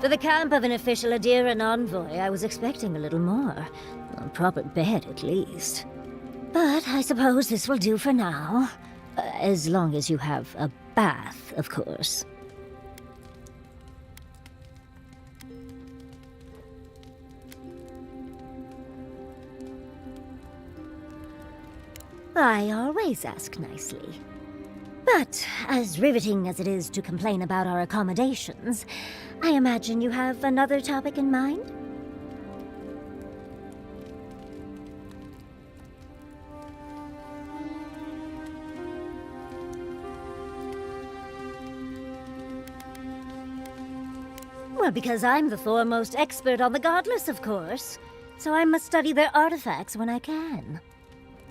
For the camp of an official Adiran envoy, I was expecting a little more. A proper bed, at least. But I suppose this will do for now. As long as you have a bath, of course. I always ask nicely. But, as riveting as it is to complain about our accommodations, I imagine you have another topic in mind? Well, because I'm the foremost expert on the godless, of course. So I must study their artifacts when I can.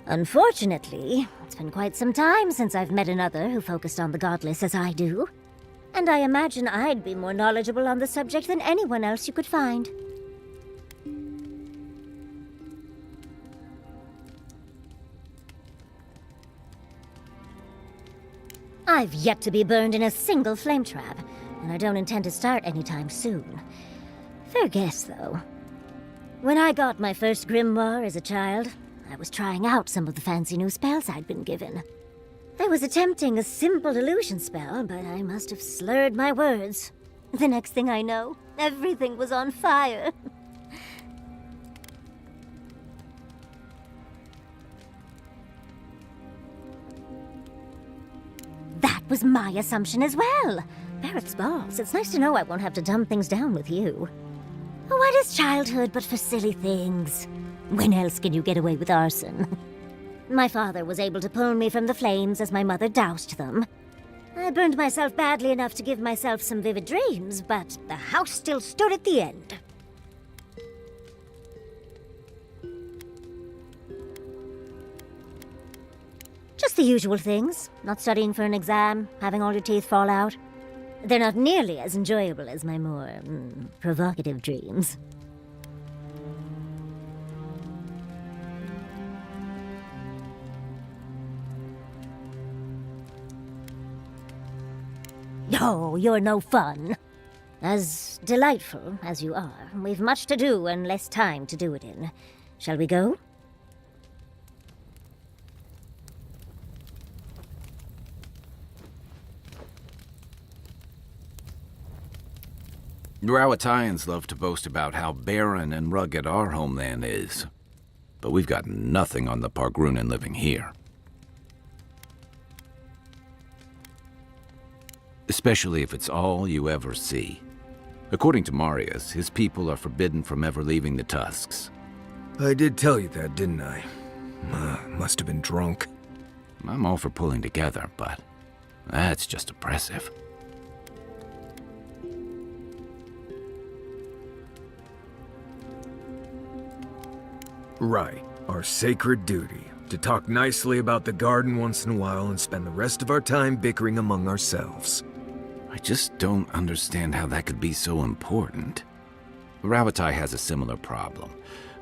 Unfortunately, it's been quite some time since I've met another who focused on the godless as I do. And I imagine I'd be more knowledgeable on the subject than anyone else you could find. I've yet to be burned in a single flame trap, and I don't intend to start anytime soon. Fair guess, though. When I got my first grimoire as a child, I was trying out some of the fancy new spells I'd been given. I was attempting a simple illusion spell, but I must have slurred my words. The next thing I know, everything was on fire. That was my assumption as well. Barrett's balls, it's nice to know I won't have to dumb things down with you. What is childhood but for silly things? When else can you get away with arson? My father was able to pull me from the flames as my mother doused them. I burned myself badly enough to give myself some vivid dreams, but the house still stood at the end. Just the usual things. Not studying for an exam, having all your teeth fall out. They're not nearly as enjoyable as my more, provocative dreams. Oh, you're no fun. As delightful as you are, we've much to do and less time to do it in. Shall we go? Rawatayans love to boast about how barren and rugged our homeland is. But we've got nothing on the Pargrunan living here. Especially if it's all you ever see. According to Marius, his people are forbidden from ever leaving the Tusks. I did tell you that, didn't I? Must have been drunk. I'm all for pulling together, but that's just oppressive. Right. Our sacred duty. To talk nicely about the garden once in a while and spend the rest of our time bickering among ourselves. I just don't understand how that could be so important. Ravatai has a similar problem.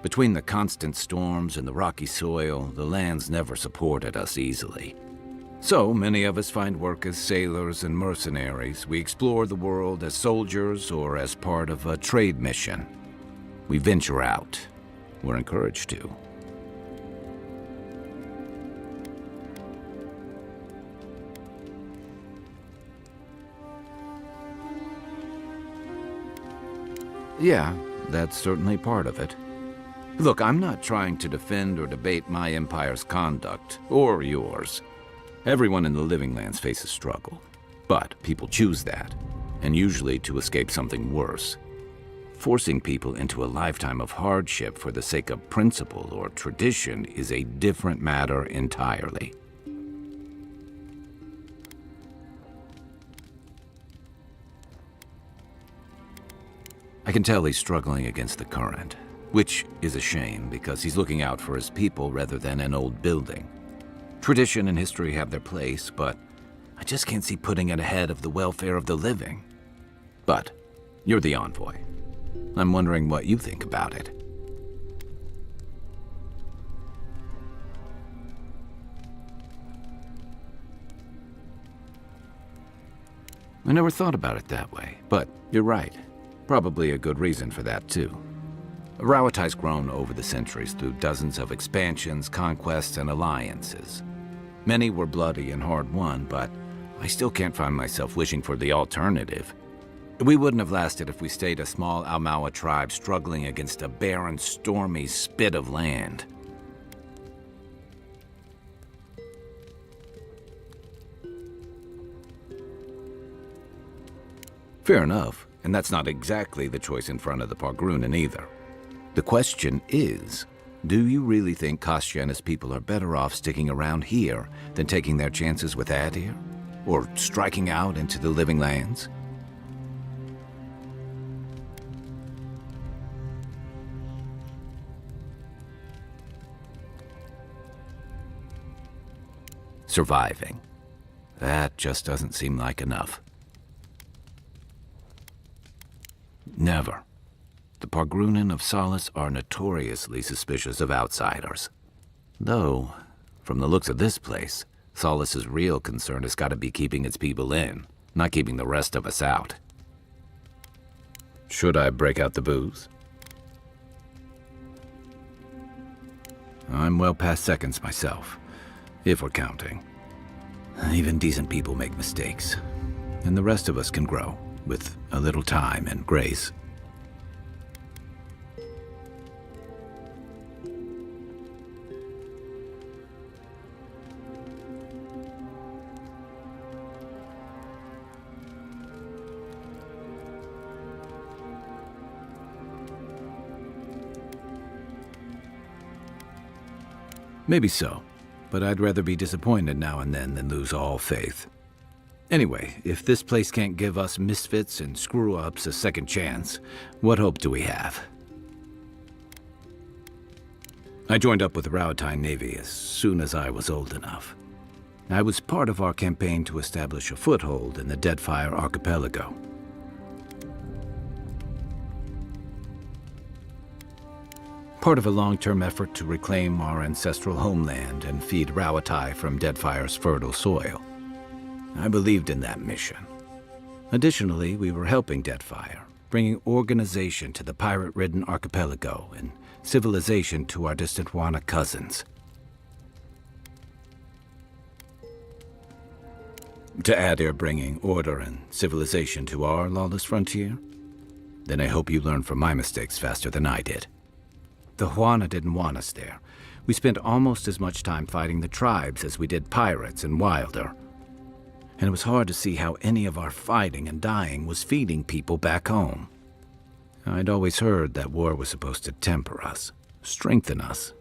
Between the constant storms and the rocky soil, the lands never supported us easily. So many of us find work as sailors and mercenaries. We explore the world as soldiers or as part of a trade mission. We venture out. We're encouraged to. Yeah, that's certainly part of it. Look, I'm not trying to defend or debate my empire's conduct, or yours. Everyone in the Living Lands faces struggle. But people choose that, and usually to escape something worse. Forcing people into a lifetime of hardship for the sake of principle or tradition is a different matter entirely. I can tell he's struggling against the current, which is a shame because he's looking out for his people rather than an old building. Tradition and history have their place, but I just can't see putting it ahead of the welfare of the living. But you're the envoy. I'm wondering what you think about it. I never thought about it that way, but you're right. Probably a good reason for that, too. Rawatai's grown over the centuries through dozens of expansions, conquests, and alliances. Many were bloody and hard-won, but I still can't find myself wishing for the alternative. We wouldn't have lasted if we stayed a small Almawa tribe struggling against a barren, stormy spit of land. Fair enough, and that's not exactly the choice in front of the Pargrunen either. The question is, do you really think Kostya and his people are better off sticking around here than taking their chances with Adir? Or striking out into the living lands? Surviving. That just doesn't seem like enough. Never. The Pargrunen of Solace are notoriously suspicious of outsiders. Though, from the looks of this place, Solace's real concern has got to be keeping its people in, not keeping the rest of us out. Should I break out the booze? I'm well past seconds myself, if we're counting. Even decent people make mistakes, and the rest of us can grow, with a little time and grace. Maybe so, but I'd rather be disappointed now and then than lose all faith. Anyway, if this place can't give us misfits and screw-ups a second chance, what hope do we have? I joined up with the Rawatai Navy as soon as I was old enough. I was part of our campaign to establish a foothold in the Deadfire Archipelago. Part of a long-term effort to reclaim our ancestral homeland and feed Rawatai from Deadfire's fertile soil. I believed in that mission. Additionally, we were helping Deadfire, bringing organization to the pirate-ridden archipelago and civilization to our distant Wana cousins. To Adir bringing order and civilization to our lawless frontier? Then I hope you learn from my mistakes faster than I did. The Huana didn't want us there. We spent almost as much time fighting the tribes as we did pirates and Wilder. And it was hard to see how any of our fighting and dying was feeding people back home. I'd always heard that war was supposed to temper us, strengthen us,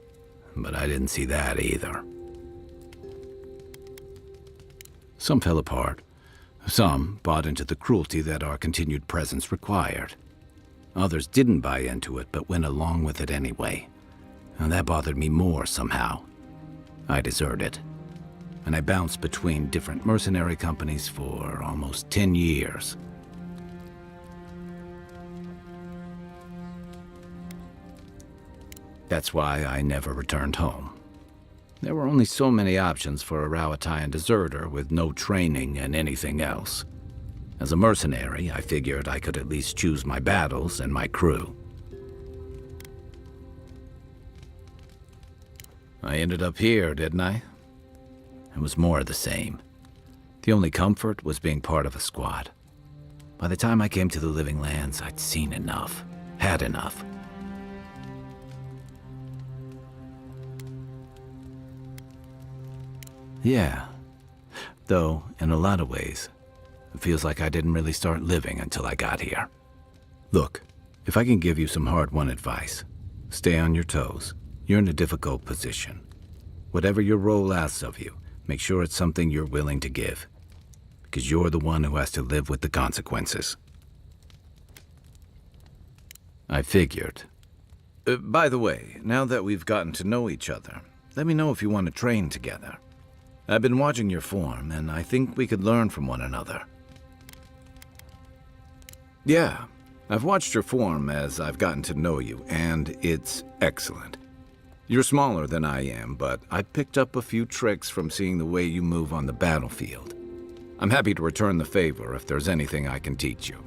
but I didn't see that either. Some fell apart. Some bought into the cruelty that our continued presence required. Others didn't buy into it, but went along with it anyway. And that bothered me more somehow. I deserted. And I bounced between different mercenary companies for almost 10 years. That's why I never returned home. There were only so many options for a Rawataian deserter with no training and anything else. As a mercenary, I figured I could at least choose my battles and my crew. I ended up here, didn't I? It was more of the same. The only comfort was being part of a squad. By the time I came to the Living Lands, I'd seen enough, had enough. Yeah, though in a lot of ways, it feels like I didn't really start living until I got here. Look, if I can give you some hard-won advice, stay on your toes. You're in a difficult position. Whatever your role asks of you, make sure it's something you're willing to give. Because you're the one who has to live with the consequences. I figured. By the way, now that we've gotten to know each other, let me know if you want to train together. I've been watching your form, and I think we could learn from one another. Yeah, I've watched your form as I've gotten to know you, and it's excellent. You're smaller than I am, but I picked up a few tricks from seeing the way you move on the battlefield. I'm happy to return the favor if there's anything I can teach you.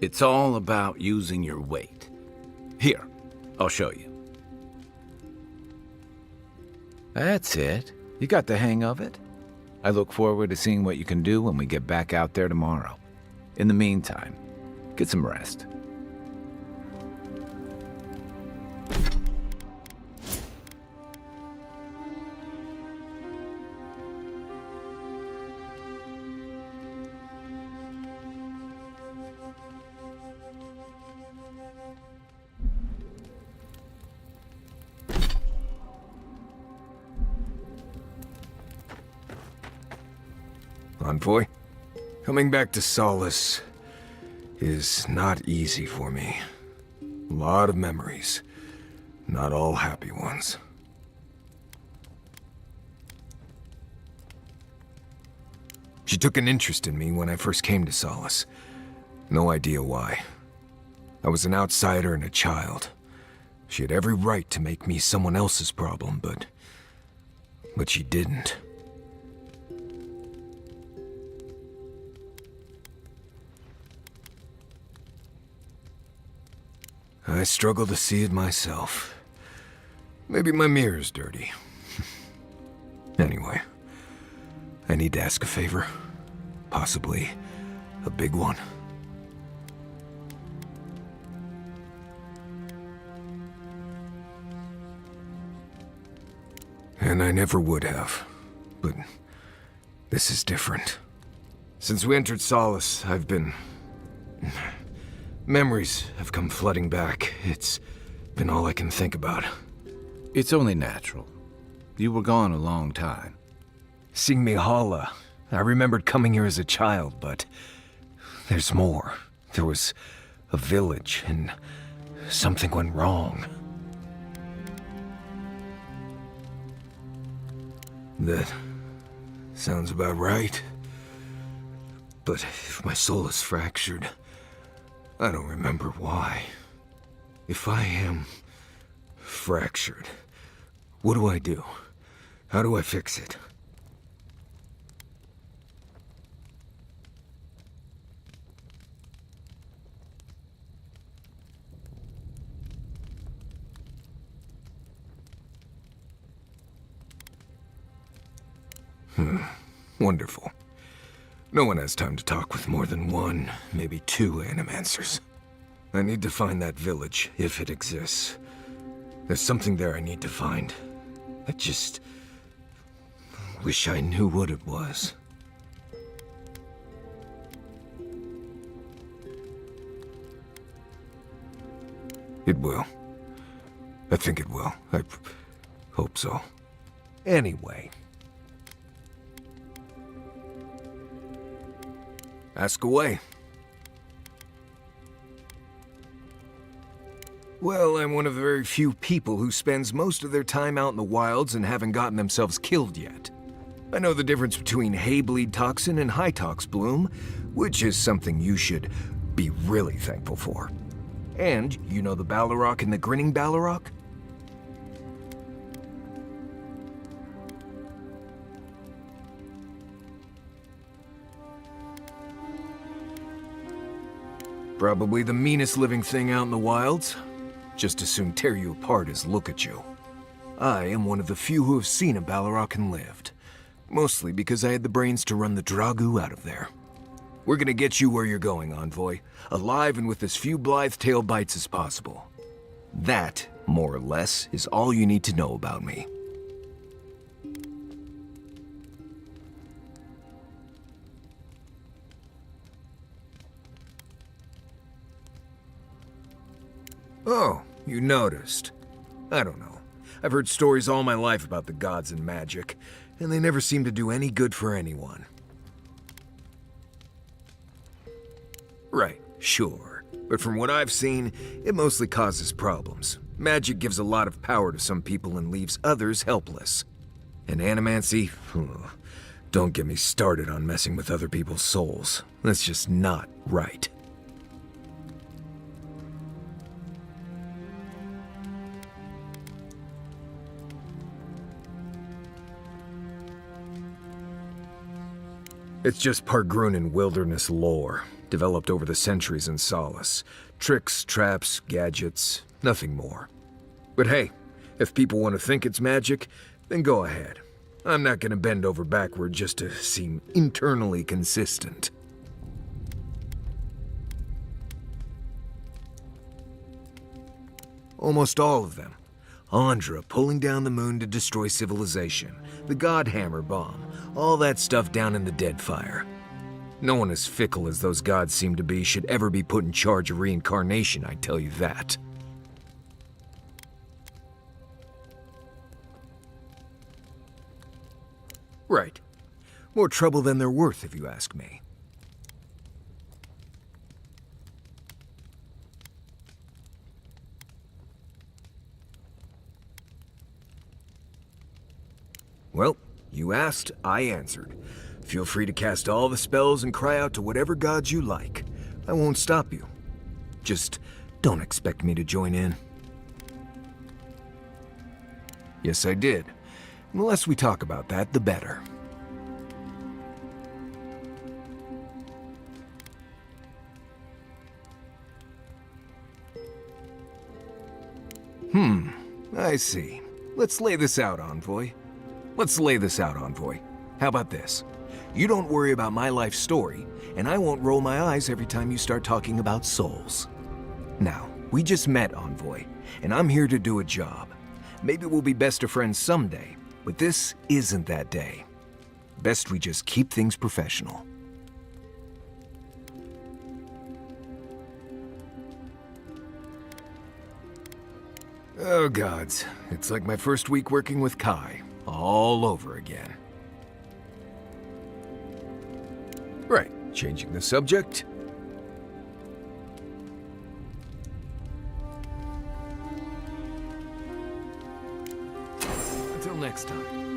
It's all about using your weight. Here, I'll show you. That's it. You got the hang of it. I look forward to seeing what you can do when we get back out there tomorrow. In the meantime, get some rest. Envoy, coming back to Solace is not easy for me. A lot of memories, not all happy ones. She took an interest in me when I first came to Solace. No idea why. I was an outsider and a child. She had every right to make me someone else's problem, but she didn't. I struggle to see it myself. Maybe my mirror's dirty. Anyway, I need to ask a favor. Possibly a big one. And I never would have. But this is different. Since we entered Solace, I've been... Memories have come flooding back. It's been all I can think about. It's only natural. You were gone a long time. Seeing Mihala, I remembered coming here as a child, but there's more. There was a village, and something went wrong. That sounds about right. But if my soul is fractured, I don't remember why. If I am fractured, what do I do? How do I fix it? Wonderful. No one has time to talk with more than one, maybe two animancers. I need to find that village, if it exists. There's something there I need to find. I just... wish I knew what it was. It will. I think it will. I hope so. Anyway. Ask away. Well, I'm one of the very few people who spends most of their time out in the wilds and haven't gotten themselves killed yet. I know the difference between hay-bleed toxin and high-tox bloom, which is something you should be really thankful for. And you know the Ballarok and the Grinning Ballarok? Probably the meanest living thing out in the wilds. Just as soon tear you apart as look at you. I am one of the few who have seen a Ballarok and lived. Mostly because I had the brains to run the Dragu out of there. We're gonna get you where you're going, Envoy. Alive and with as few blithe tail bites as possible. That, more or less, is all you need to know about me. Oh, you noticed. I don't know. I've heard stories all my life about the gods and magic, and they never seem to do any good for anyone. Right, sure. But from what I've seen, it mostly causes problems. Magic gives a lot of power to some people and leaves others helpless. And animancy? Don't get me started on messing with other people's souls. That's just not right. It's just Pargrunan wilderness lore. developed over the centuries in Solace. Tricks, traps, gadgets, nothing more. But hey, if people want to think it's magic, then go ahead. I'm not gonna bend over backward just to seem internally consistent. Almost all of them. Andra pulling down the moon to destroy civilization, the Godhammer bomb, all that stuff down in the Deadfire. No one as fickle as those gods seem to be should ever be put in charge of reincarnation, I tell you that. Right. More trouble than they're worth, if you ask me. Well, you asked, I answered. Feel free to cast all the spells and cry out to whatever gods you like. I won't stop you. Just don't expect me to join in. Yes, I did. The less we talk about that, the better. I see. Let's lay this out, Envoy. How about this? You don't worry about my life story, and I won't roll my eyes every time you start talking about souls. Now, we just met, Envoy, and I'm here to do a job. Maybe we'll be best of friends someday, but this isn't that day. Best we just keep things professional. Oh gods, it's like my first week working with Kai, all over again. Right, changing the subject. Until next time.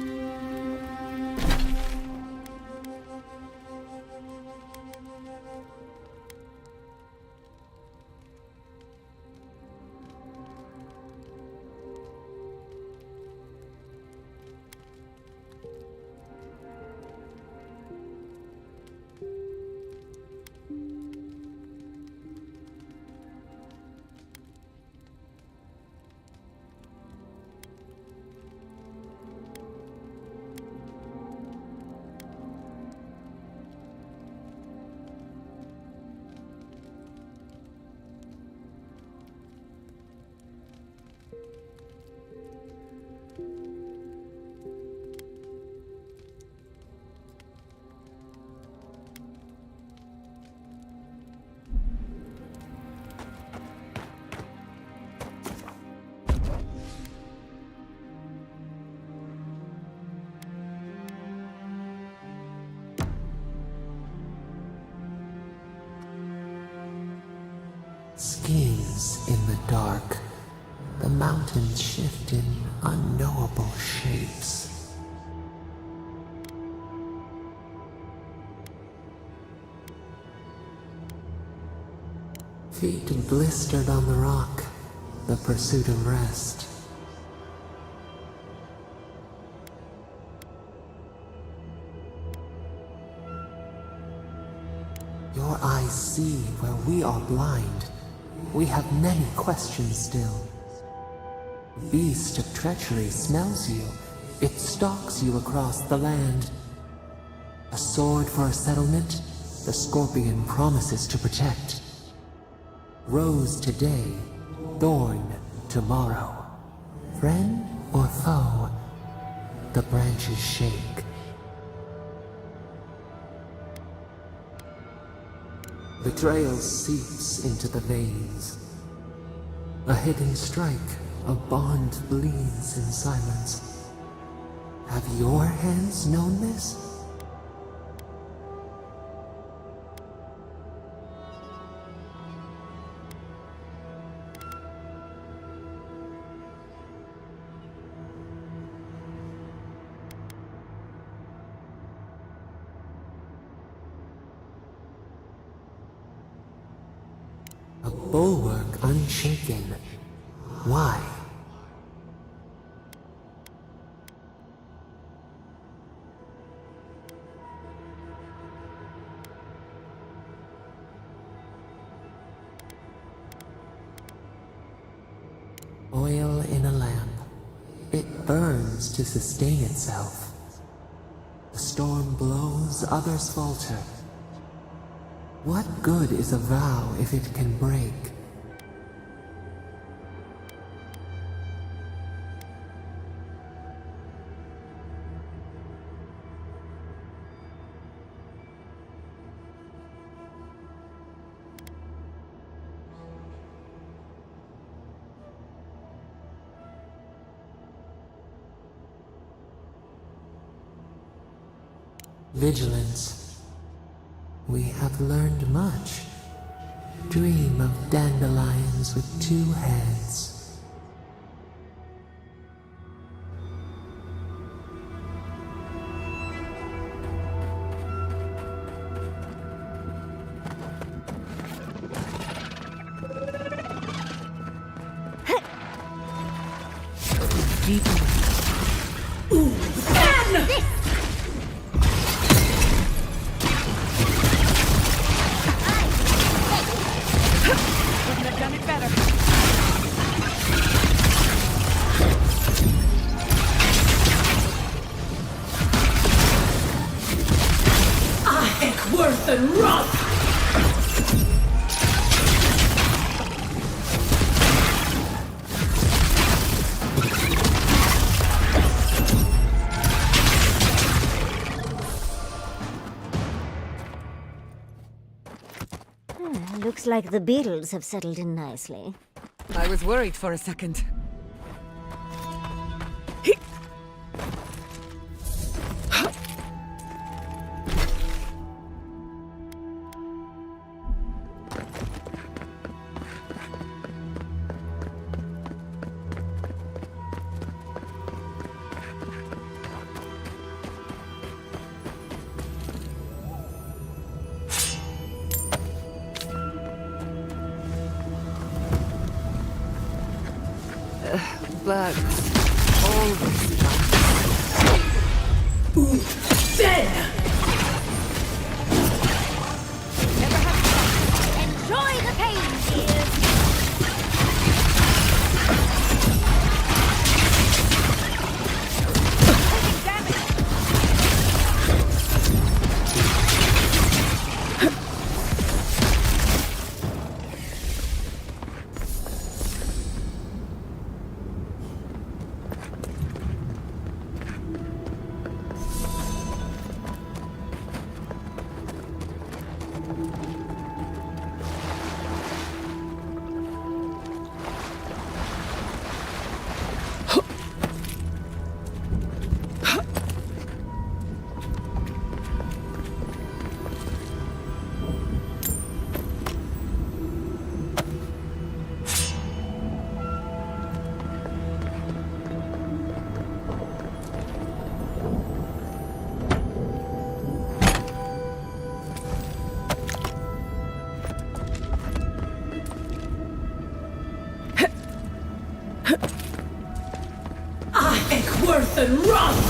Schemes in the dark. The mountains shift in unknowable shapes. Feet blistered on the rock, the pursuit of rest. Your eyes see where we are blind. We have many questions still. Beast of treachery smells you. It stalks you across the land. A sword for a settlement, the scorpion promises to protect. Rose today, thorn tomorrow. Friend or foe, the branches shake. Betrayal seeps into the veins. A hidden strike, a bond bleeds in silence. Have your hands known this? A bulwark unshaken. Why? Oil in a lamp. It burns to sustain itself. The storm blows, others falter. What good is a vow if it can break? Vigilance. We have learned much. Dream of dandelions with two heads. Couldn't have done it better. Worth and rough! Looks like the beetles have settled in nicely. I was worried for a second. Bugs. Always Ben! Enjoy the pain, dears! Worth and rough!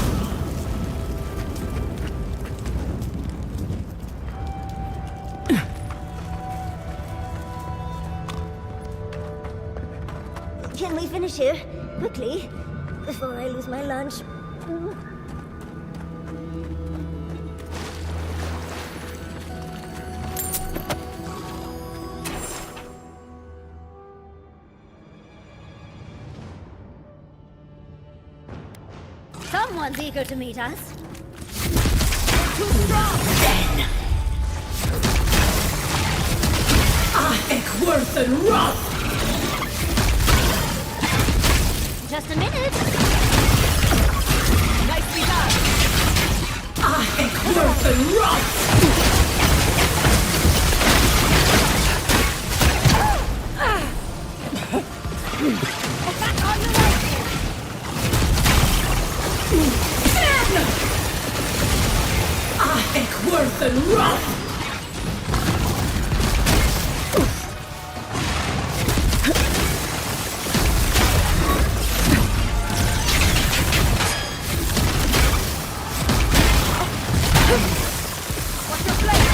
Can we finish here? Quickly, before I lose my lunch. Someone's eager to meet us. Too strong, Ben! Worth and rough! Just a minute. nicely done. Worth and rough! Back on your right. Worth and rough! What's your plan?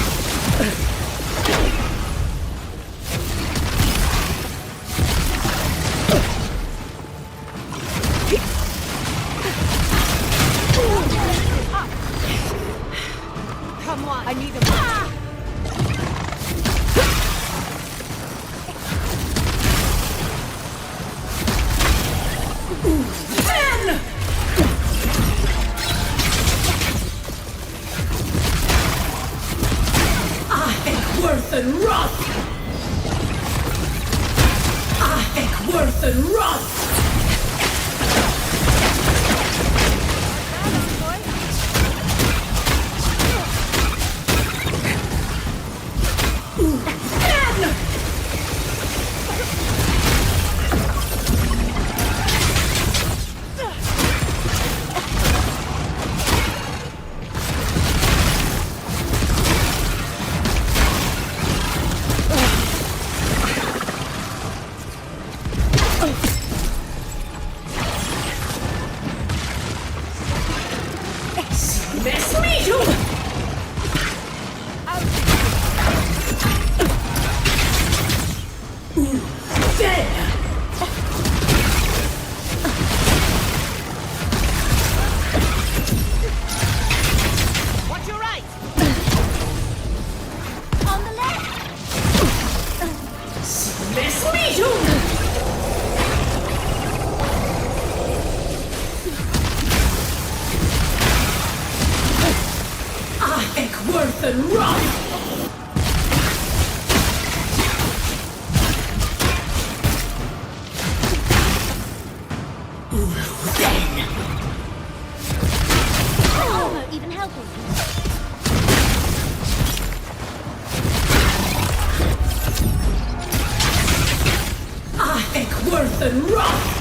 worse than rust! Mess me, you! Dead! Watch your right! On the left! Mess me, you! Worse than rust! Armor even helping. Worse than rust!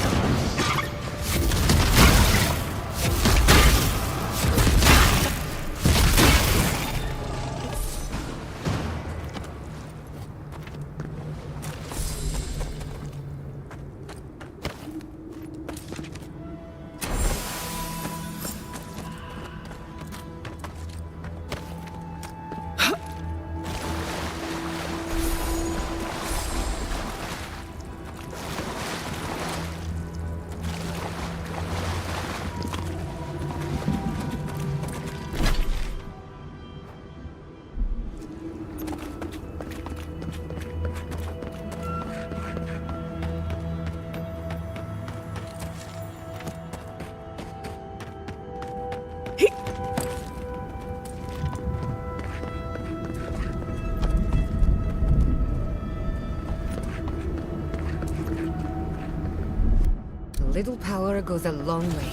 A little power goes a long way.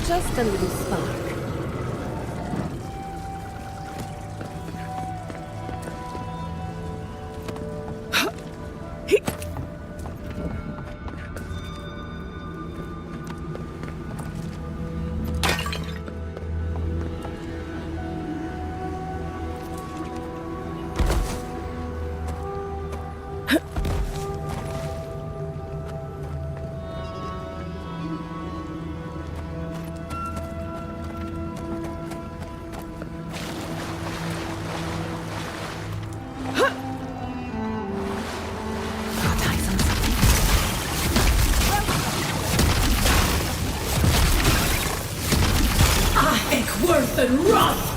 Just a little spark. Worse than rust!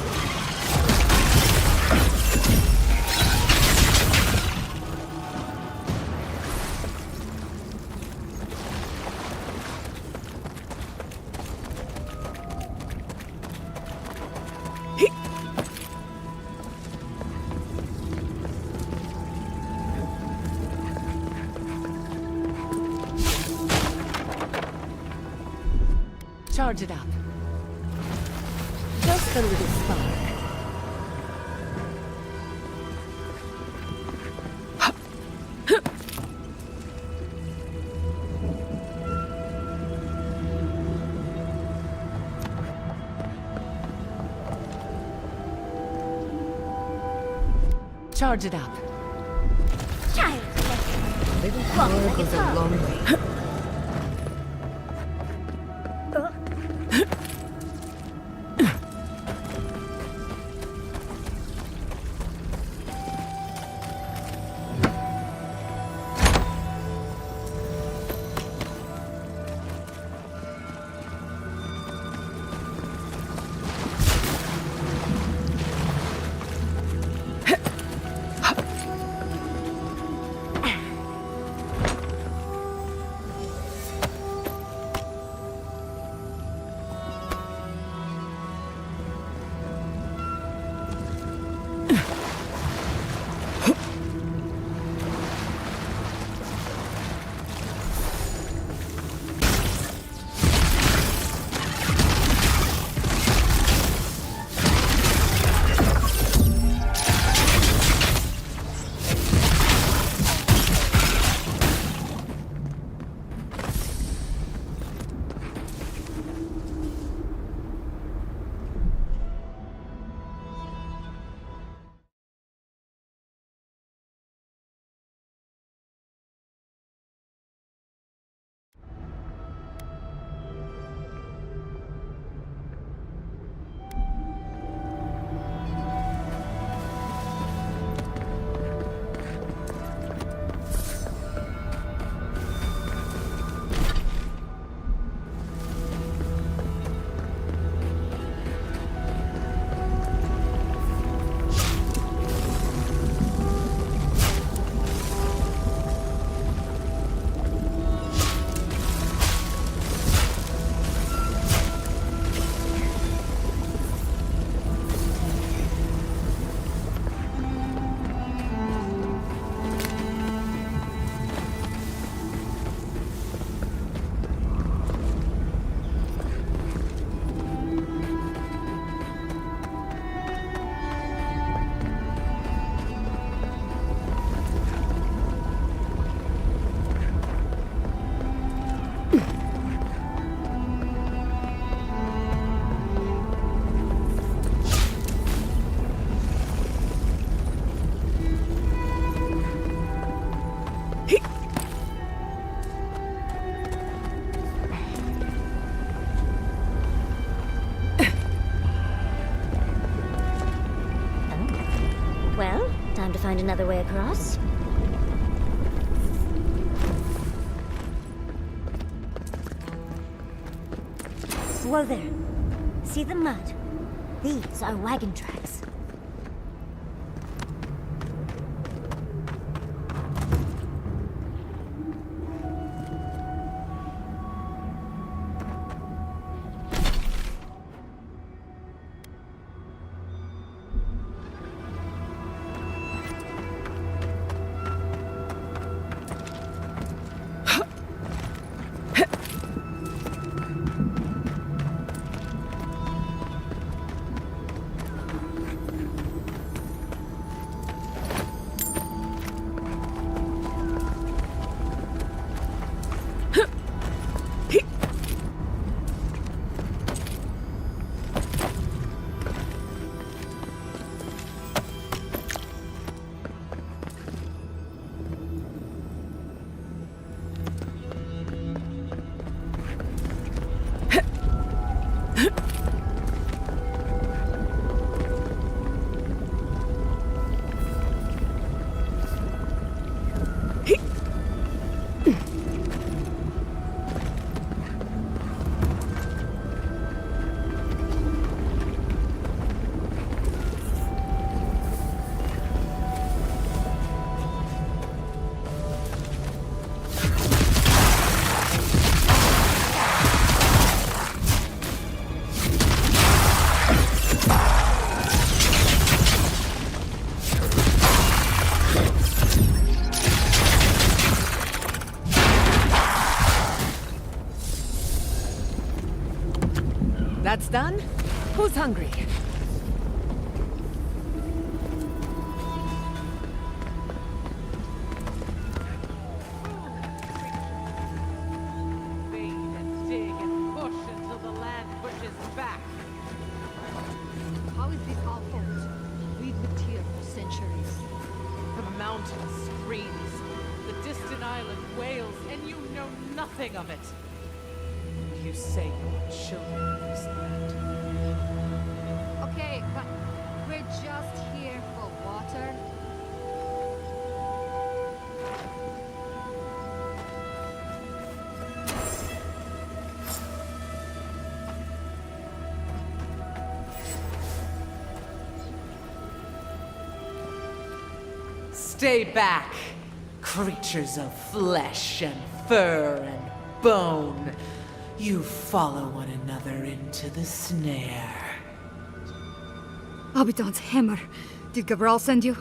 Charge it up. Just a little spark. Charge it up. Child, Little power goes a long way. find another way across. Whoa there. See the mud? These are wagon tracks. That's done? Who's hungry? How is this our fault? We've lived here for centuries. The mountain screams, the distant island wails, and you know nothing of it. You say you're children of this land. Okay, but we're just here for water. Stay back, creatures of flesh and fur and bone. You follow one another into the snare. Abaddon's hammer. Did Gabral send you?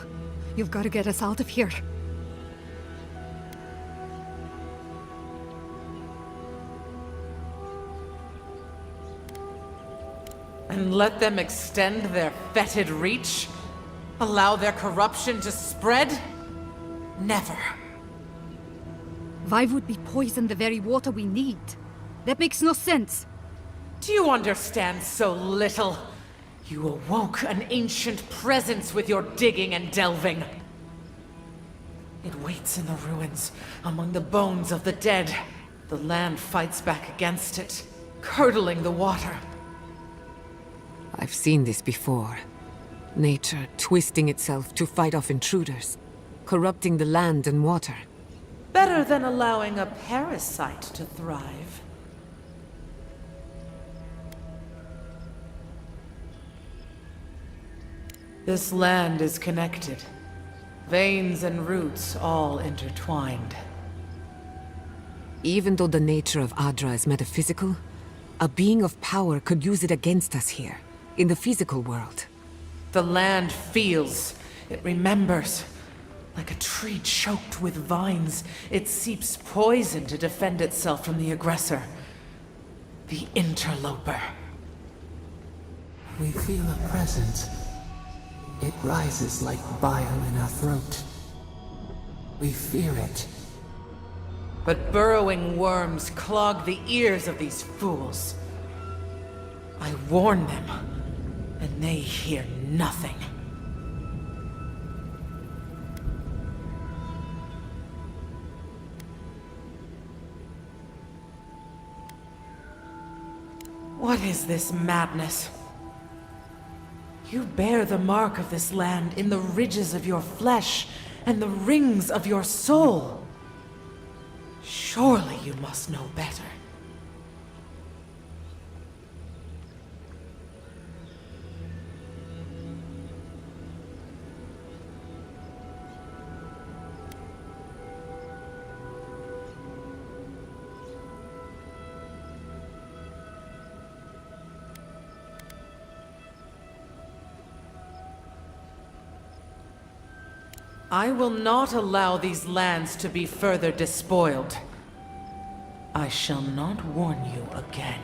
You've got to get us out of here. And let them extend their fetid reach? Allow their corruption to spread? Never. Why would we poison the very water we need? That makes no sense. Do you understand so little? You awoke an ancient presence with your digging and delving. It waits in the ruins, among the bones of the dead. The land fights back against it, curdling the water. I've seen this before. Nature twisting itself to fight off intruders, corrupting the land and water. Better than allowing a parasite to thrive. This land is connected. Veins and roots all intertwined. Even though the nature of Adra is metaphysical, a being of power could use it against us here, in the physical world. The land feels, it remembers. Like a tree choked with vines, it seeps poison to defend itself from the aggressor. The interloper. We feel a presence. It rises like bile in our throat. We fear it. But burrowing worms clog the ears of these fools. I warn them, and they hear nothing. What is this madness? You bear the mark of this land in the ridges of your flesh and the rings of your soul. Surely you must know better. I will not allow these lands to be further despoiled. I shall not warn you again.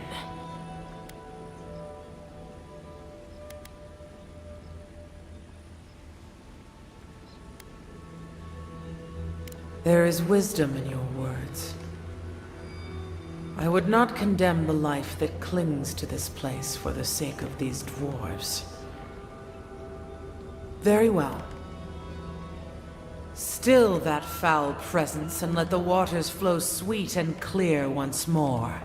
There is wisdom in your words. I would not condemn the life that clings to this place for the sake of these dwarves. Very well. Still that foul presence, and let the waters flow sweet and clear once more.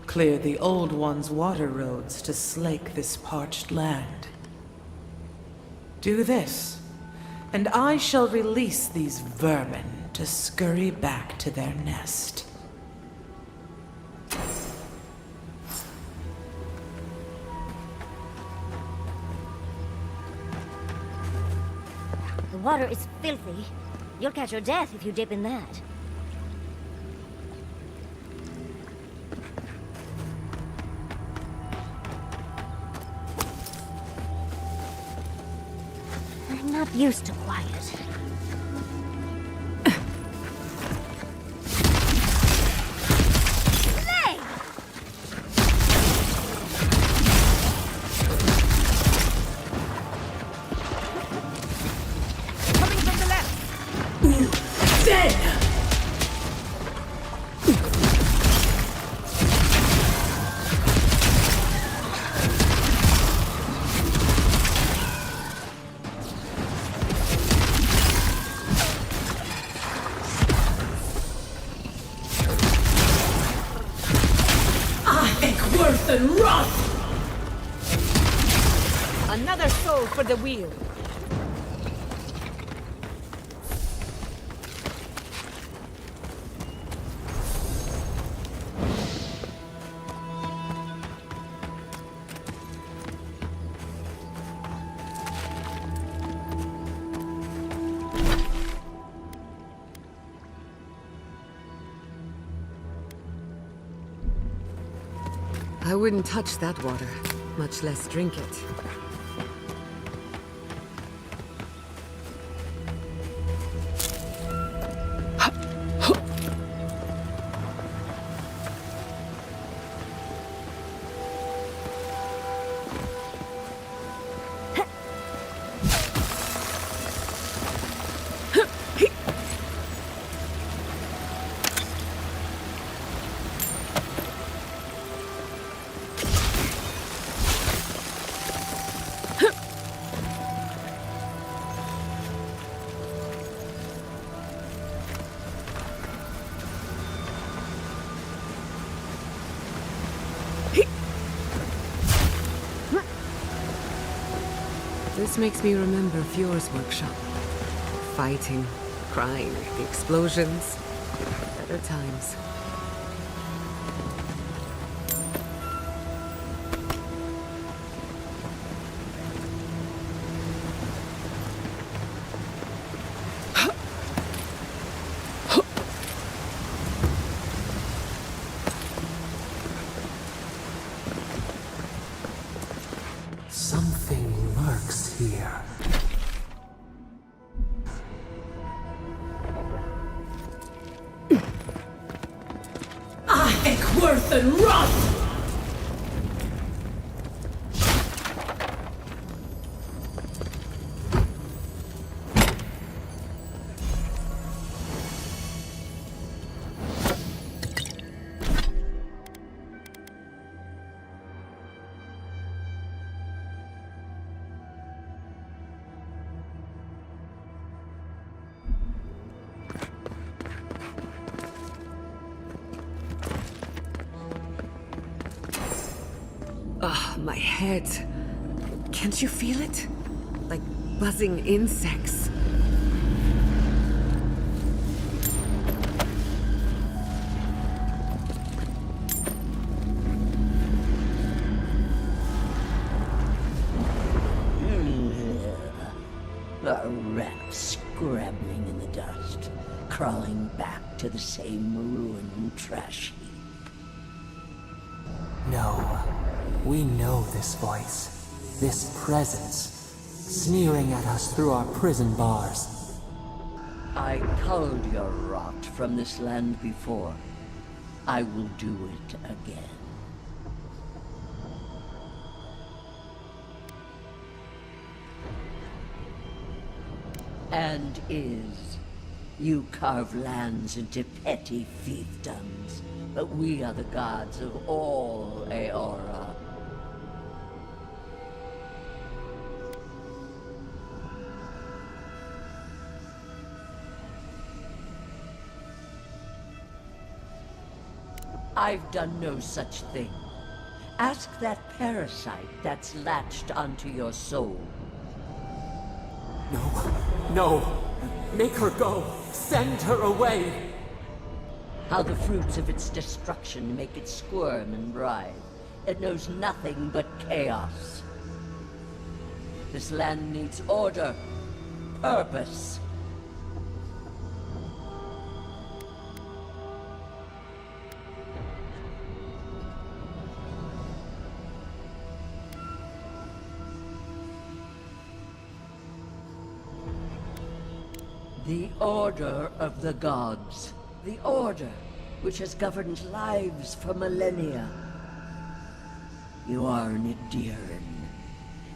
Clear the old one's water roads to slake this parched land. Do this, and I shall release these vermin to scurry back to their nest. The water is filthy. You'll catch your death if you dip in that. I'm not used to quiet. And rot! Another soul for the wheel. I wouldn't touch that water, much less drink it. This makes me remember Fjord's workshop. Fighting, crying, the explosions. Better times. Something lurks here. Eckworth and Roth! My head. Can't you feel it? Like buzzing insects. A rat scrabbling in the dust, crawling back to the same ruined trash heap. No, we know this voice, this presence, sneering at us through our prison bars. I culled your rot from this land before. I will do it again. And is. You carve lands into petty fiefdoms, but we are the gods of all Aora. I've done no such thing. Ask that parasite that's latched onto your soul. No, make her go. Send her away. How the fruits of its destruction make it squirm and writhe. It knows nothing but chaos. This land needs order, purpose. The Order of the Gods. The Order, which has governed lives for millennia. You are an Idiran,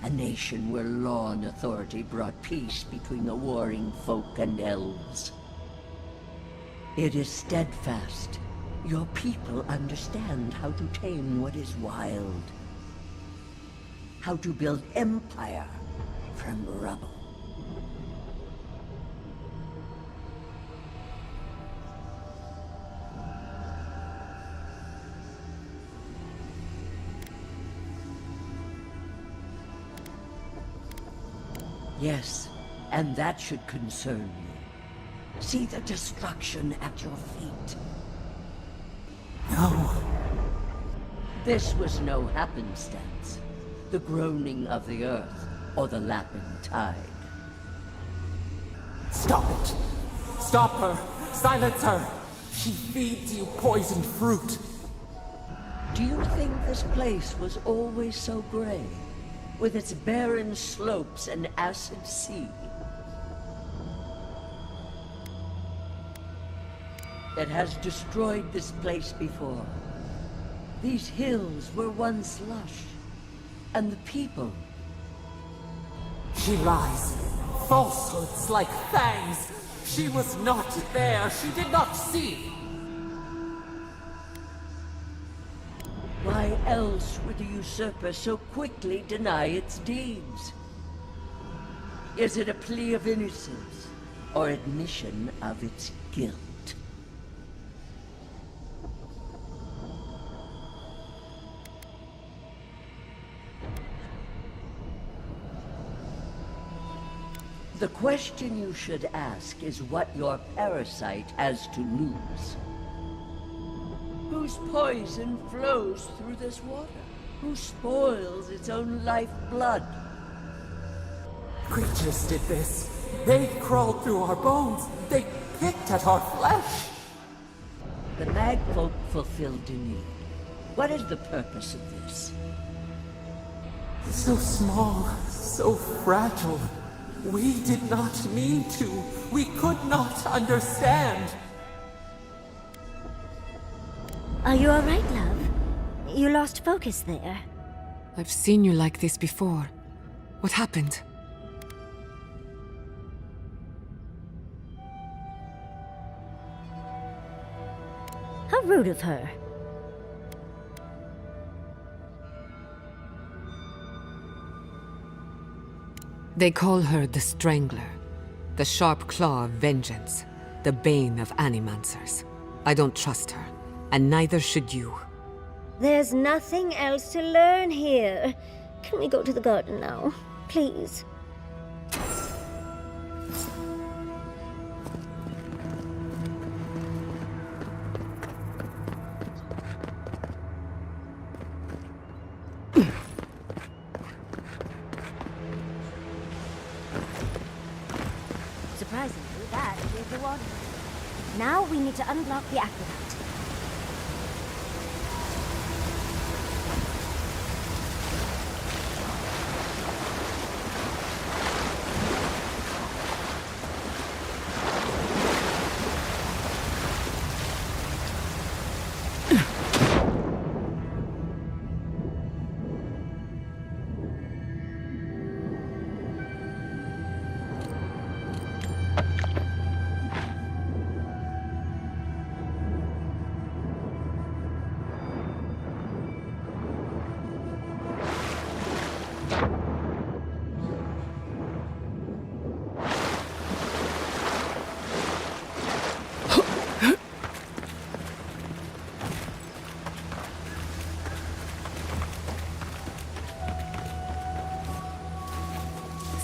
a nation where law and authority brought peace between the warring folk and elves. It is steadfast. Your people understand how to tame what is wild. How to build empire from rubble. Yes, and that should concern you. See the destruction at your feet. No. This was no happenstance. The groaning of the earth, or the lapping tide. Stop it. Stop her. Silence her. She feeds you poisoned fruit. Do you think this place was always so gray? With its barren slopes and acid sea? It has destroyed this place before. These hills were once lush, and the people. She lies. Falsehoods like fangs. She was not there. She did not see. Why else would the usurper so quickly deny its deeds? Is it a plea of innocence, or admission of its guilt? The question you should ask is what your parasite has to lose. Whose poison flows through this water? Who spoils its own lifeblood? Creatures did this. They crawled through our bones. They picked at our flesh. The Magfolk fulfilled a need. What is the purpose of this? So small, so fragile. We did not mean to. We could not understand. Are you all right, love? You lost focus there. I've seen you like this before. What happened? How rude of her. They call her the Strangler, the sharp claw of vengeance, the bane of animancers. I don't trust her, and neither should you. There's nothing else to learn here. Can we go to the garden now? Please. Surprisingly, that is the water. Now we need to unblock the aqueduct.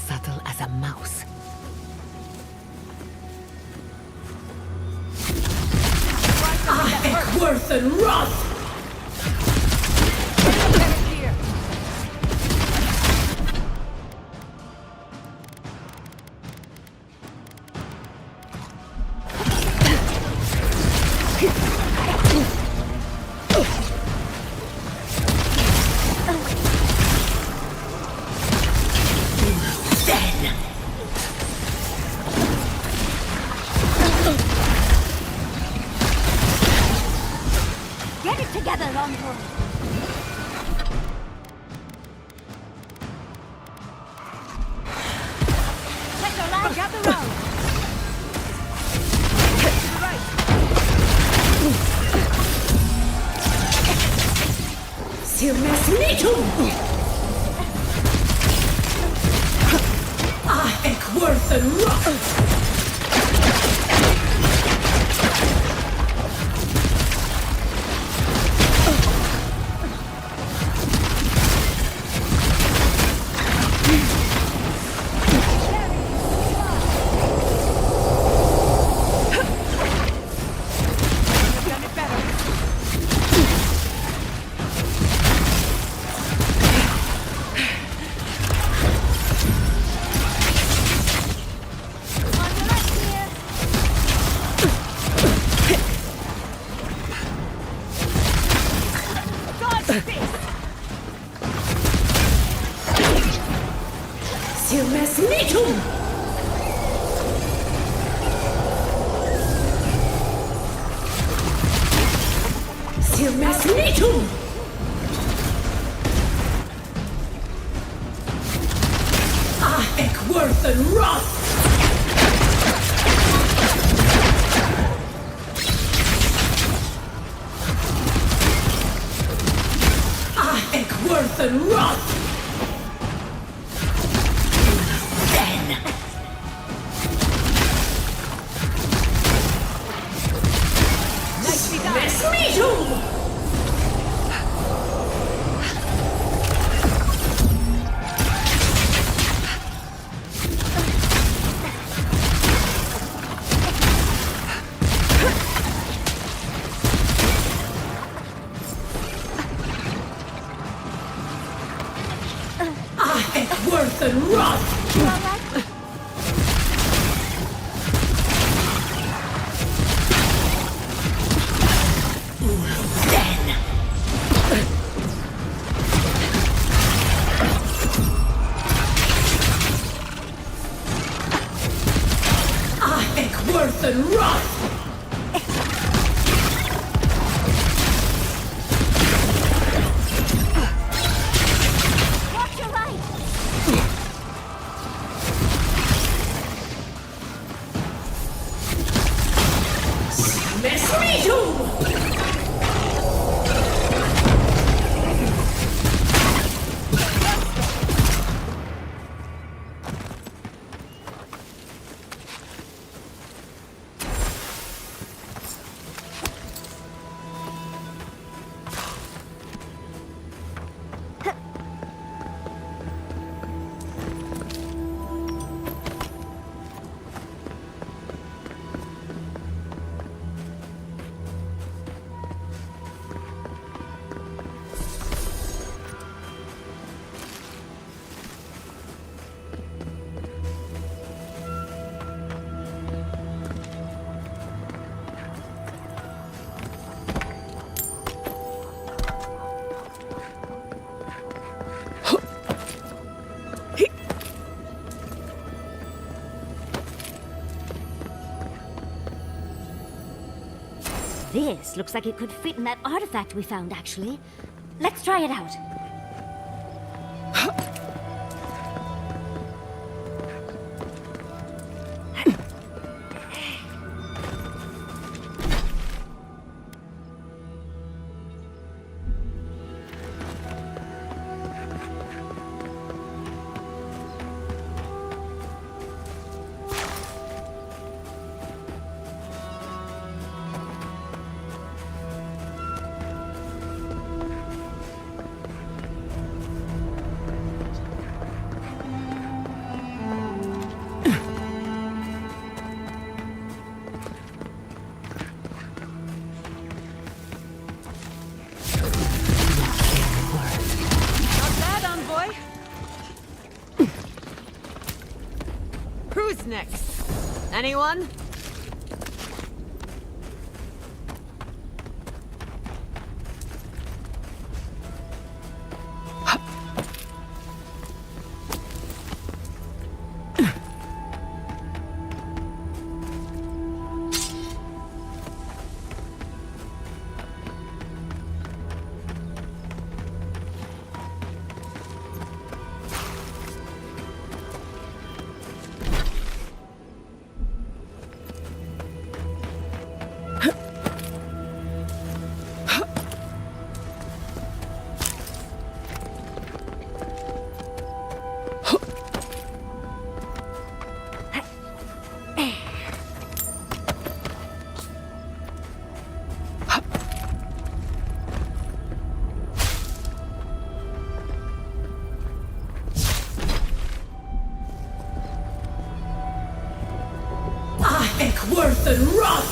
Subtle as a mouse. Worth and wrath! Get it together, Longboard! Let your line grab the road! To the right! Sirmes Nitum! Worth and wrath! Sirmes Nitum! Sirmes Nitum! Worth and wrath! Worth and wrath! Worth and wrath! You all right? Worth and wrath! Watch your right! This looks like it could fit in that artifact we found, actually. Let's try it out. Who's next? Anyone? Worth and rot!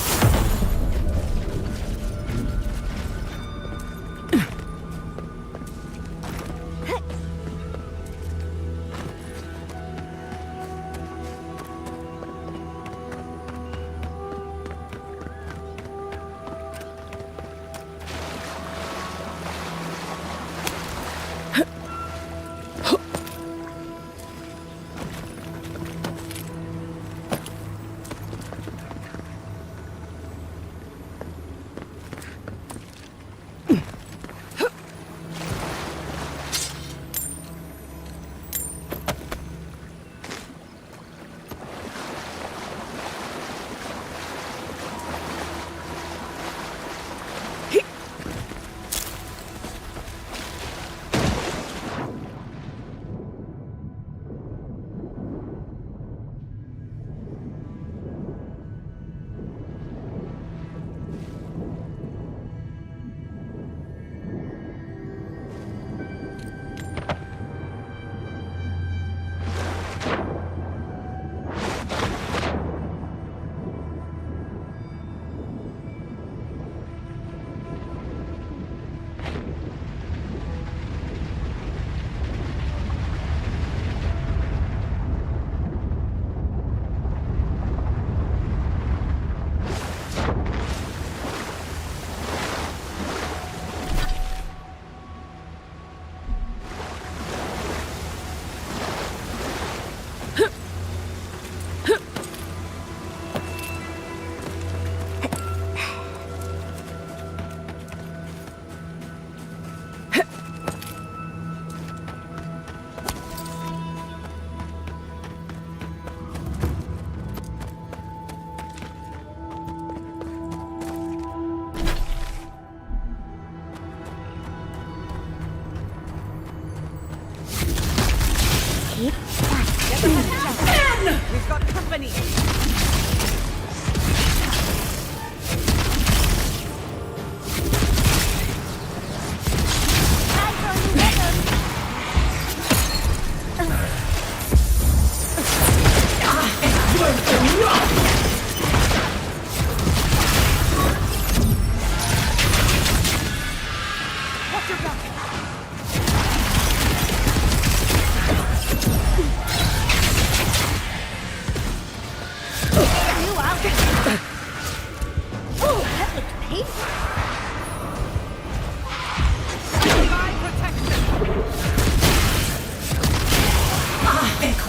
We've got company!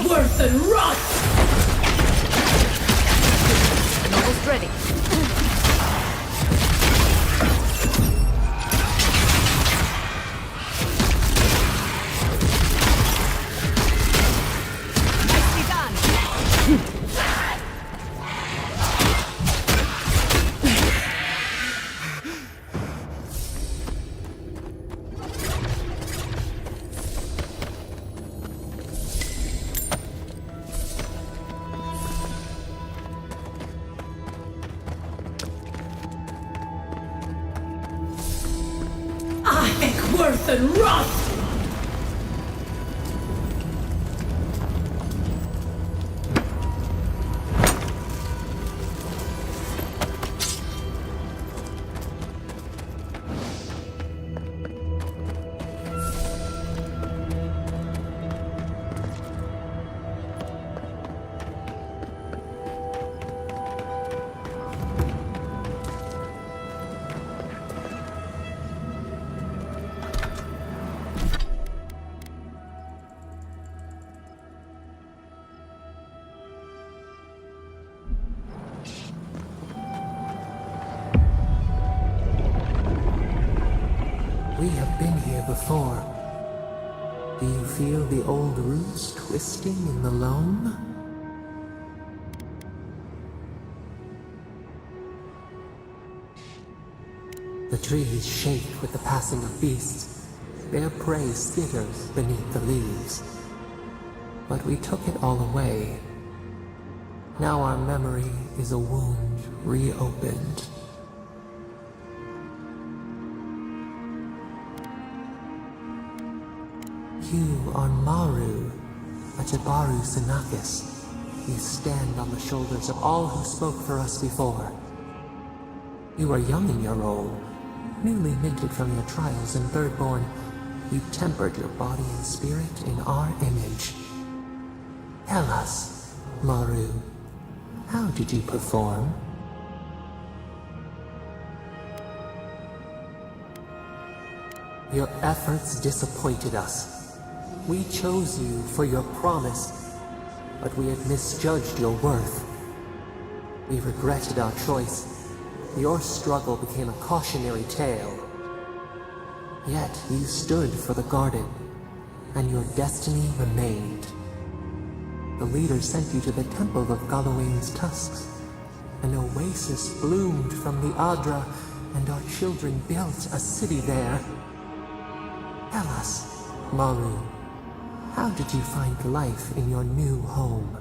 Worth and rot! Almost ready. I think worth and rot! We have been here before. Do you feel the old roots twisting in the loam? The trees shake with the passing of beasts. Their prey skitters beneath the leaves. But we took it all away. Now our memory is a wound reopened. You are Maru, a Jabaru Sinakis. You stand on the shoulders of all who spoke for us before. You are young in your role, newly minted from your trials in Birdborn. You tempered your body and spirit in our image. Tell us, Maru, how did you perform? Your efforts disappointed us. We chose you for your promise, but we had misjudged your worth. We regretted our choice. Your struggle became a cautionary tale. Yet you stood for the garden, and your destiny remained. The leader sent you to the temple of Galawain's tusks. An oasis bloomed from the Adra, and our children built a city there. Tell us, Maru, how did you find life in your new home?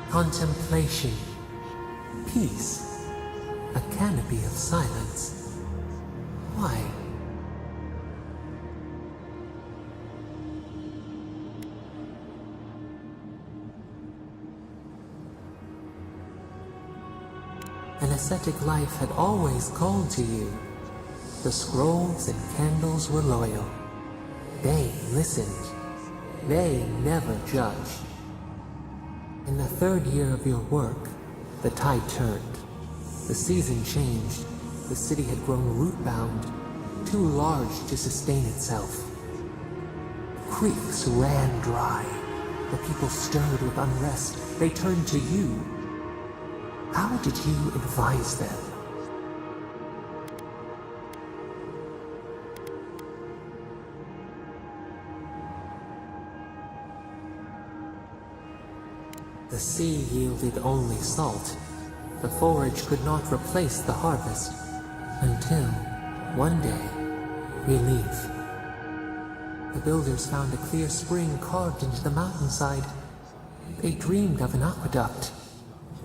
Contemplation, peace, a canopy of silence. Why? An ascetic life had always called to you. The scrolls and candles were loyal. They listened. They never judged. In the third year of your work, the tide turned. The season changed. The city had grown root-bound, too large to sustain itself. Creeks ran dry. The people stirred with unrest. They turned to you. How did you advise them? The sea yielded only salt. The forage could not replace the harvest. Until, one day, relief. The builders found a clear spring carved into the mountainside. They dreamed of an aqueduct,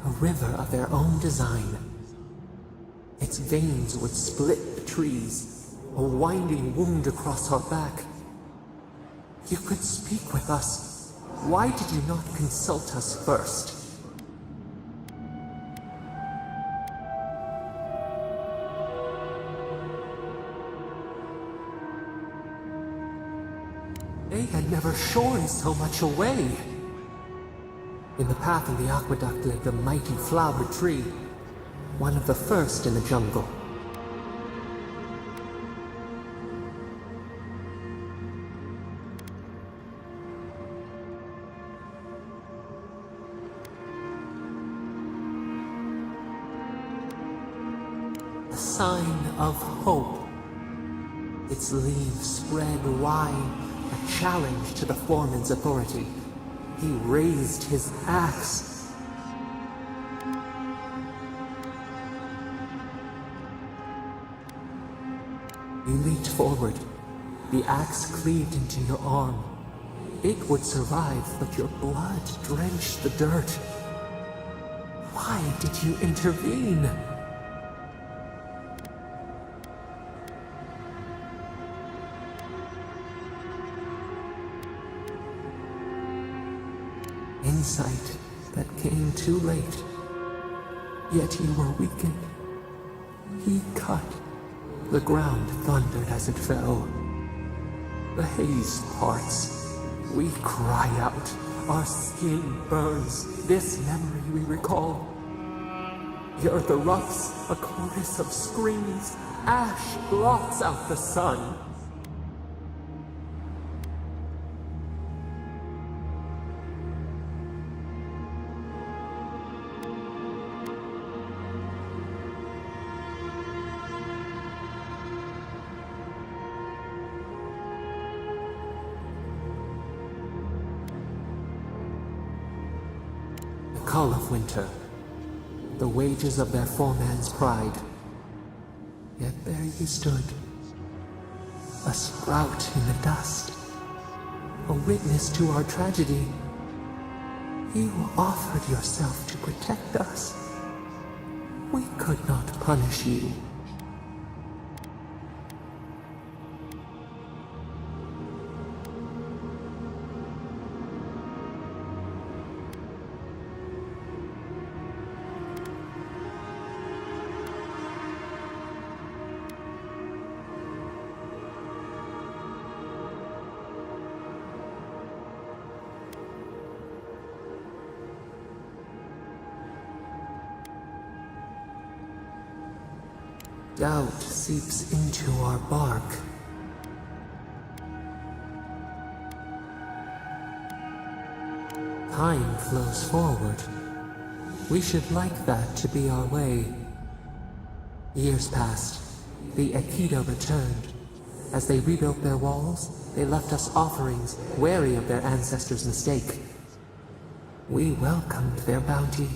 a river of their own design. Its veins would split the trees, a winding wound across our back. You could speak with us. Why did you not consult us first? They had never shorn so much away. In the path of the aqueduct lay the mighty flower tree, one of the first in the jungle. A sign of hope. Its leaves spread wide, a challenge to the foreman's authority. He raised his axe. You leaped forward. The axe cleaved into your arm. It would survive, but your blood drenched the dirt. Why did you intervene? Insight that came too late. Yet you were weakened. He cut. The ground thundered as it fell. The haze parts. We cry out. Our skin burns. This memory we recall. The earth erupts, a chorus of screams. Ash blots out the sun. The cull of winter. The wages of their foreman's pride. Yet there you stood, a sprout in the dust, a witness to our tragedy. You offered yourself to protect us. We could not punish you. Doubt seeps into our bark. Time flows forward. We should like that to be our way. Years passed. The Aikido returned. As they rebuilt their walls, they left us offerings, wary of their ancestors' mistake. We welcomed their bounty,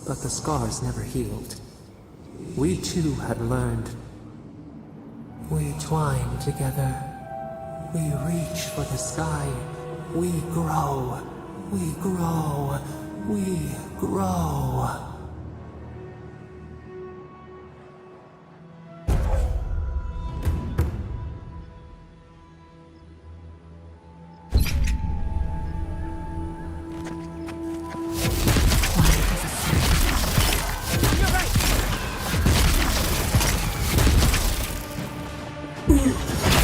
but the scars never healed. We too had learned. We twine together. We reach for the sky. We grow. We grow. We grow.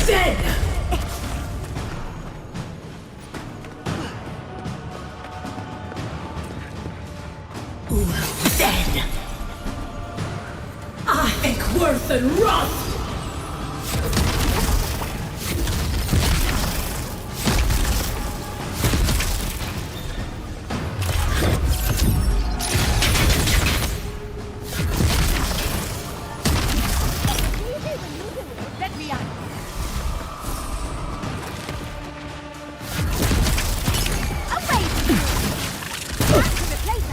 Then I think worth and wrath. Let me out. Away! Back to the place,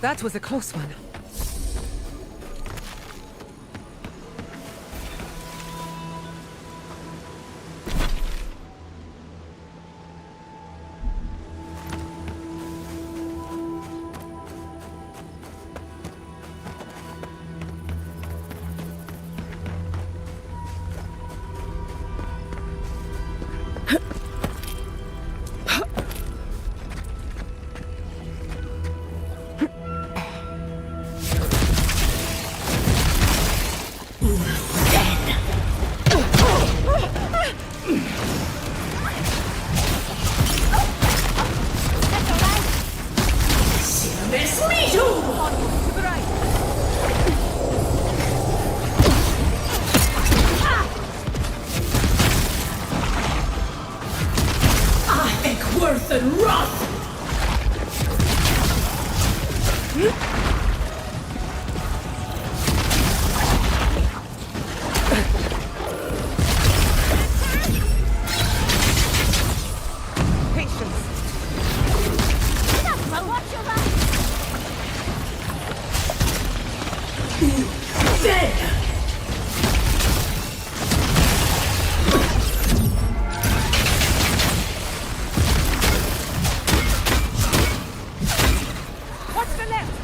That was a close one. and rot! Patience. Now watch your back! Dead! What's the left?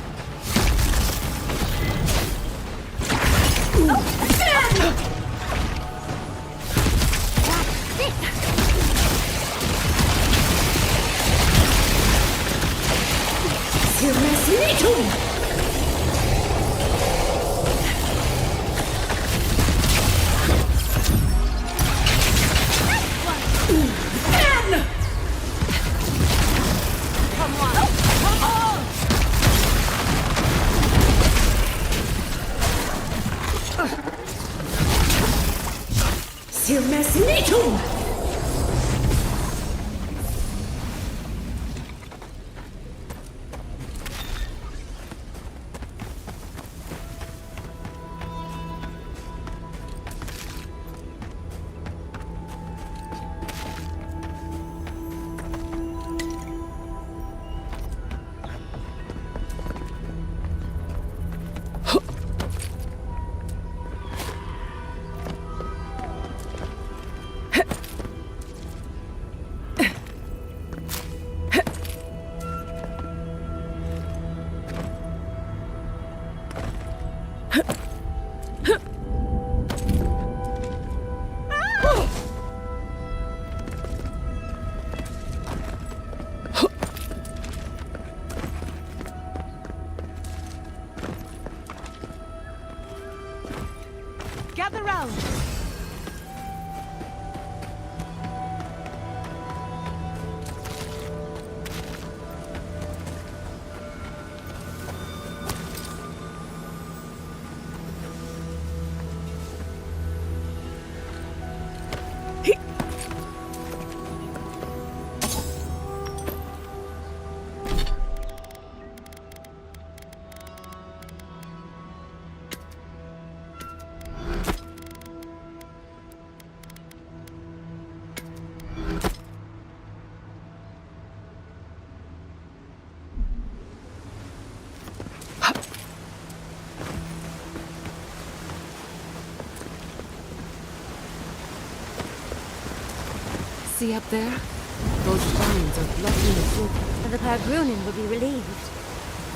Gather round. See up there? Those vines are blocking the flood. The Pargrunin will be relieved.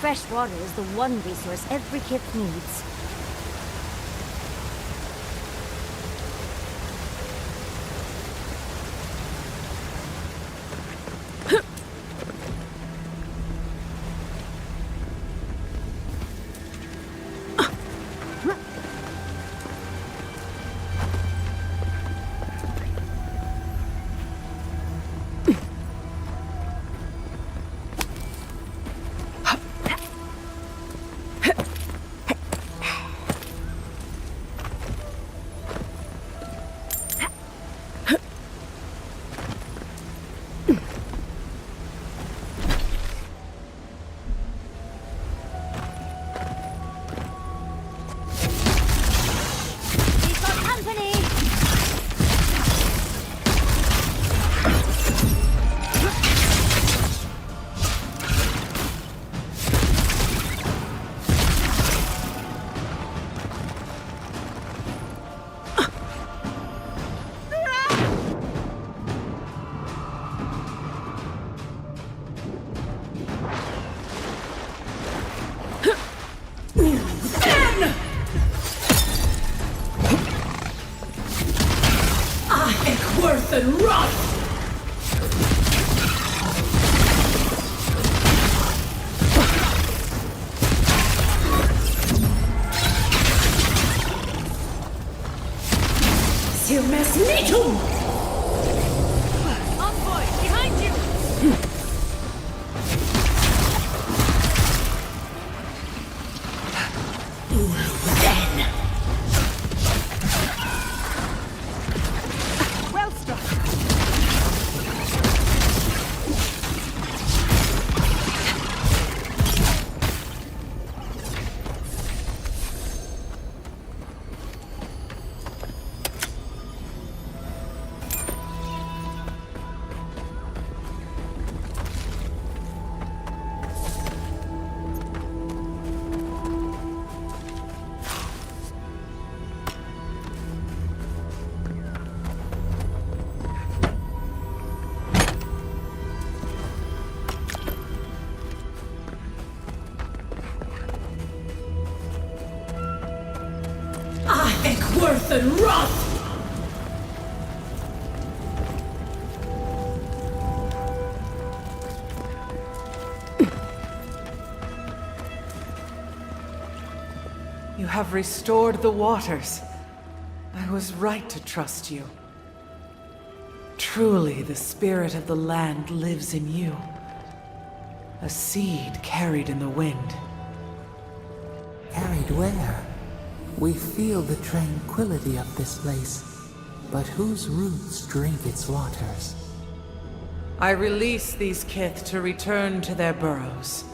Fresh water is the one resource every kip needs. Worse than rot! Silmesnitum! Envoy, behind you! Well struck. and rot! You have restored the waters. I was right to trust you. Truly, the spirit of the land lives in you. A seed carried in the wind. Carried where? We feel the tranquility of this place, but whose roots drink its waters? I release these kith to return to their burrows.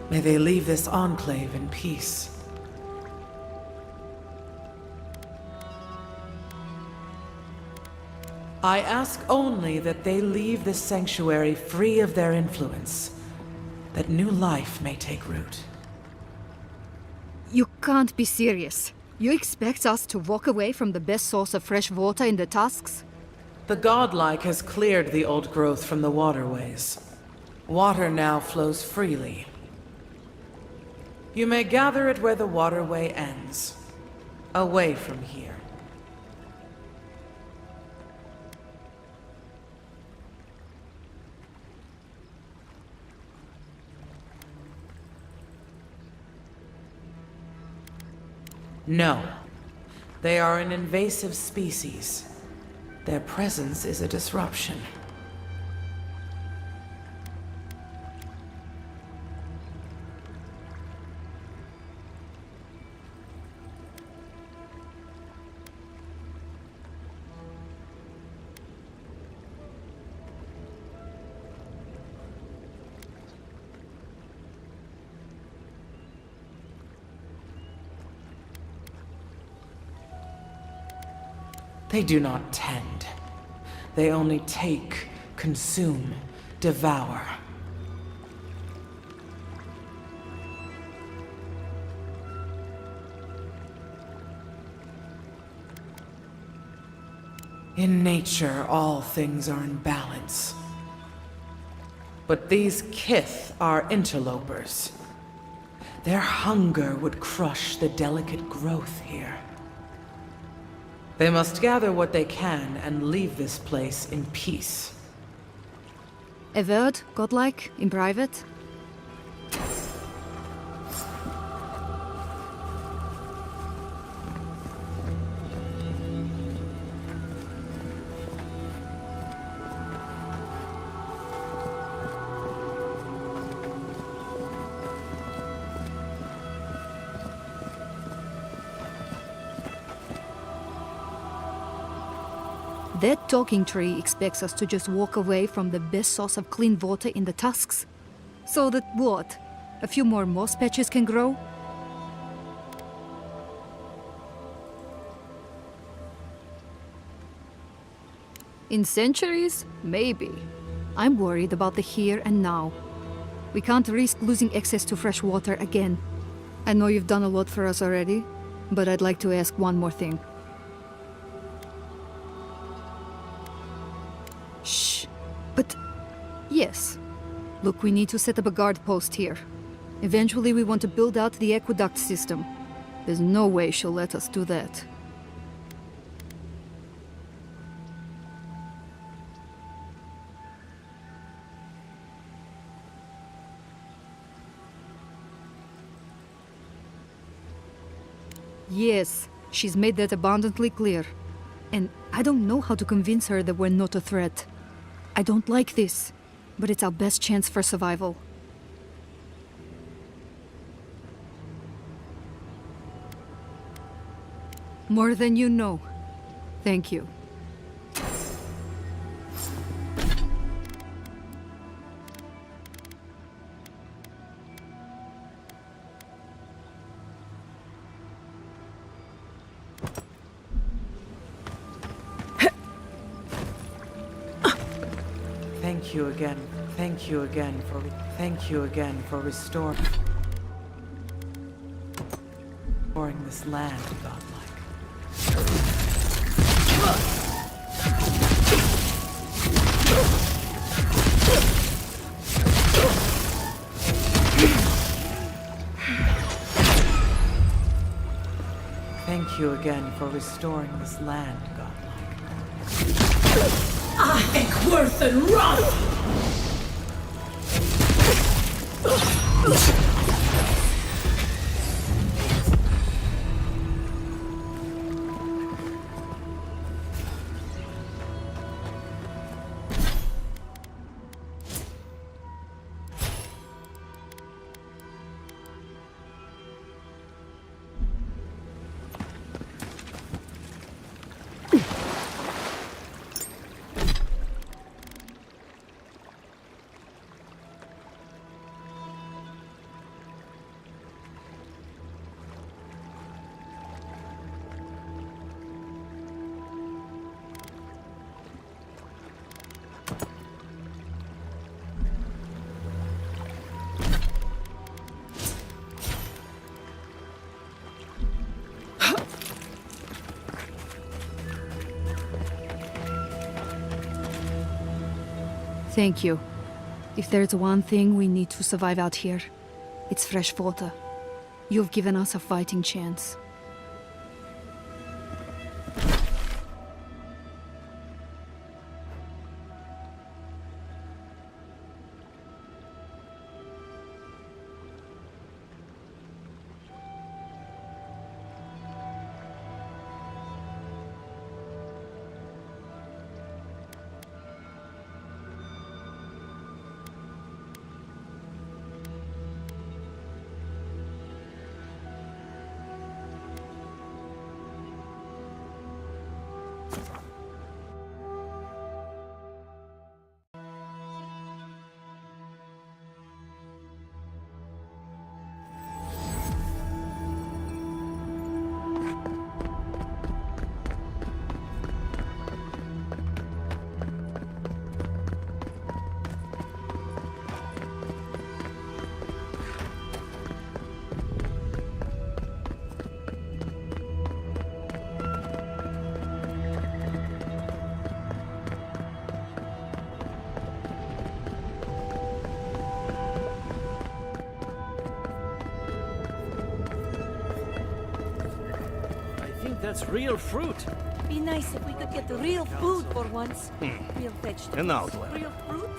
May they leave this enclave in peace. I ask only that they leave this sanctuary free of their influence, that new life may take root. You can't be serious. You expect us to walk away from the best source of fresh water in the Tusks? The godlike has cleared the old growth from the waterways. Water now flows freely. You may gather it where the waterway ends, away from here. No. They are an invasive species. Their presence is a disruption. They do not tend. They only take, consume, devour. In nature, all things are in balance. But these kith are interlopers. Their hunger would crush the delicate growth here. They must gather what they can and leave this place in peace. Avowed, godlike, in private? That talking tree expects us to just walk away from the best source of clean water in the Tusks. So that what? A few more moss patches can grow? In centuries? Maybe. I'm worried about the here and now. We can't risk losing access to fresh water again. I know you've done a lot for us already, but I'd like to ask one more thing. Shh. But... yes. Look, we need to set up a guard post here. Eventually we want to build out the aqueduct system. There's no way she'll let us do that. Yes, she's made that abundantly clear. And I don't know how to convince her that we're not a threat. I don't like this, but it's our best chance for survival. More than you know. Thank you. Thank you again. Thank you again for restoring this land, godlike. Thank thank you again for restoring this land, godlike. Eckworth and Roth! Thank you. If there's one thing we need to survive out here, it's fresh water. You've given us a fighting chance. That's real fruit. Be nice if we could get the real food for once. Real vegetables. An outlet. Real fruit.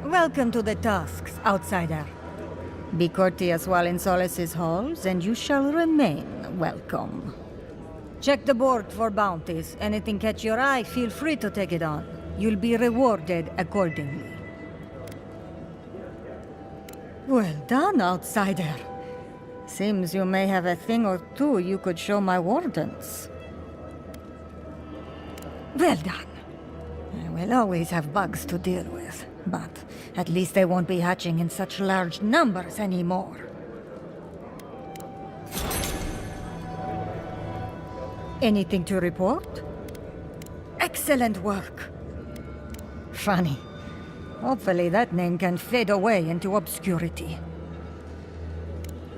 Welcome to the Tusks, outsider. Be courteous while in Solace's halls, and you shall remain welcome. Check the board for bounties. Anything catch your eye, feel free to take it on. You'll be rewarded accordingly. Well done, outsider. Seems you may have a thing or two you could show my wardens. Well done. We'll always have bugs to deal with, but at least they won't be hatching in such large numbers anymore. Anything to report? Excellent work. Funny. Hopefully that name can fade away into obscurity.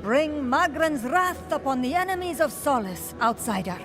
Bring Magran's wrath upon the enemies of Solace, outsider.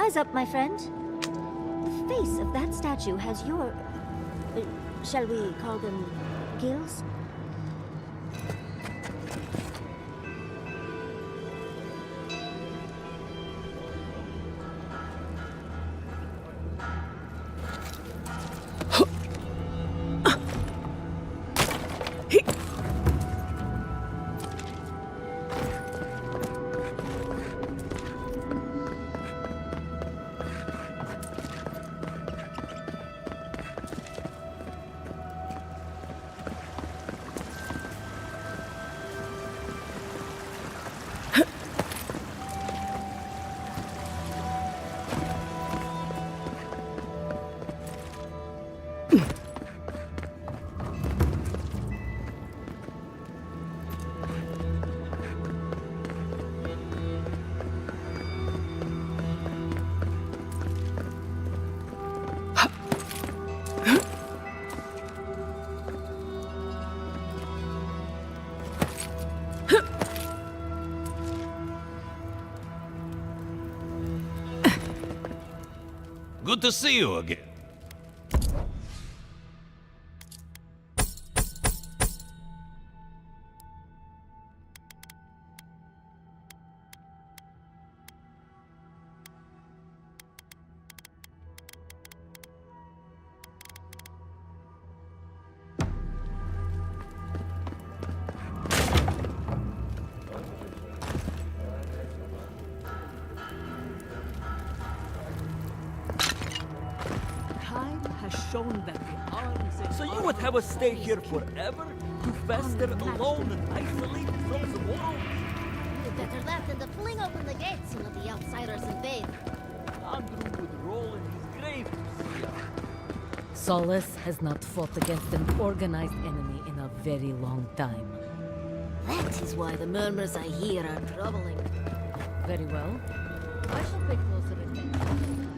Eyes up, my friend. The face of that statue has your... shall we call them gills? Good to see you again. So you would have us stay here forever? To fester alone and isolated from the world? Better that than to fling open the gates and let the outsiders invade. Andrew would roll in his grave to see us. Solace has not fought against an organized enemy in a very long time. That is why the murmurs I hear are troubling. Very well. I shall pay closer attention.